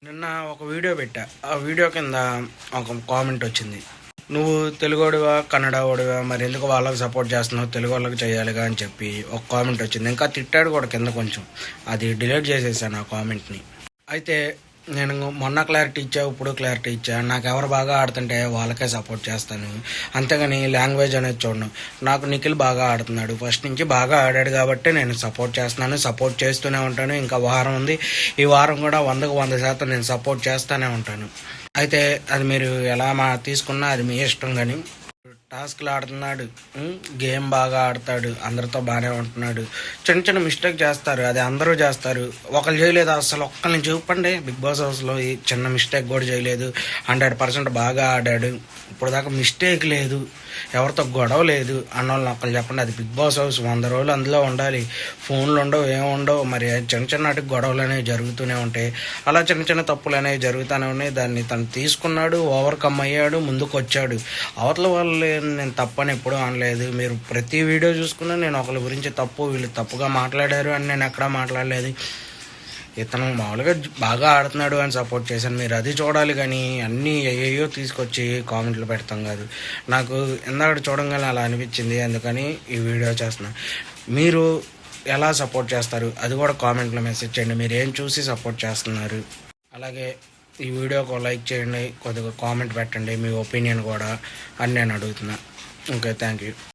నిన్న ఒక వీడియో పెట్టా. ఆ వీడియో కింద ఒక కామెంట్ వచ్చింది. నువ్వు తెలుగోడివా కన్నడోడివా, మరి ఎందుకు వాళ్ళకి సపోర్ట్ చేస్తున్నావు, తెలుగు వాళ్ళకి చేయాలిగా అని చెప్పి ఒక కామెంట్ వచ్చింది. ఇంకా తిట్టాడు కూడా కింద. కొంచెం అది డిలీట్ చేసేసాను ఆ కామెంట్ని. అయితే నేను మొన్న క్లారిటీ ఇచ్చా, ఇప్పుడు క్లారిటీ ఇచ్చా. నాకు ఎవరు బాగా ఆడుతుంటే వాళ్ళకే సపోర్ట్ చేస్తాను, అంతేగాని లాంగ్వేజ్ అనేది చూడను. నాకు నిఖిల్ బాగా ఆడుతున్నాడు, ఫస్ట్ నుంచి బాగా ఆడాడు కాబట్టి నేను సపోర్ట్ చేస్తున్నాను, సపోర్ట్ చేస్తూనే ఉంటాను. ఇంకా వారం ఉంది, ఈ వారం కూడా 100% నేను సపోర్ట్ చేస్తూనే ఉంటాను. అయితే అది మీరు ఎలా తీసుకున్నా అది మీ ఇష్టం. కానీ టాస్క్లు ఆడుతున్నాడు, గేమ్ బాగా ఆడతాడు, అందరితో బాగానే ఉంటున్నాడు. చిన్న చిన్న మిస్టేక్ చేస్తారు, అది అందరూ చేస్తారు. ఒకళ్ళు చేయలేదు, అసలు ఒక్కరిని చూపండి బిగ్ బాస్ హౌస్లో ఈ చిన్న మిస్టేక్ కూడా చేయలేదు. 100% బాగా ఆడాడు, ఇప్పుడు దాకా మిస్టేక్ లేదు, ఎవరితో గొడవ లేదు అన్నోళ్ళని ఒక్కళ్ళు చెప్పండి. అది బిగ్ బాస్ హౌస్, 100 రోజులు అందులో ఉండాలి. ఫోన్లు ఉండవు, ఏముండవు. మరి చిన్న చిన్నటి గొడవలు అనేవి జరుగుతూనే ఉంటాయి. అలా చిన్న చిన్న తప్పులు అనేవి జరుగుతూనే ఉన్నాయి. దాన్ని తను తీసుకున్నాడు, ఓవర్కమ్ అయ్యాడు, ముందుకు వచ్చాడు. అవతల వాళ్ళు నేను తప్పని ఎప్పుడూ అనలేదు. మీరు ప్రతి వీడియో చూసుకున్నా నేను ఒకరి గురించి తప్పు, వీళ్ళు తప్పుగా మాట్లాడారు అని నేను ఎక్కడా మాట్లాడలేదు. ఇతను మామూలుగా బాగా ఆడుతున్నాడు అని సపోర్ట్ చేశాను. మీరు అది చూడాలి, కానీ అన్నీ ఏయో తీసుకొచ్చి కామెంట్లు పెడతాం కాదు. నాకు ఇందాక చూడంగానే అలా అనిపించింది, అందుకని ఈ వీడియో చేస్తున్నాను. మీరు ఎలా సపోర్ట్ చేస్తారు అది కూడా కామెంట్లో మెసేజ్ చేయండి. మీరు ఏం చూసి సపోర్ట్ చేస్తున్నారు. అలాగే ఈ వీడియోకి లైక్ చేయండి, కొద్దిగా కామెంట్ పెట్టండి, మీ ఒపీనియన్ కూడా అని నేను అడుగుతున్నా. Okay, thank you.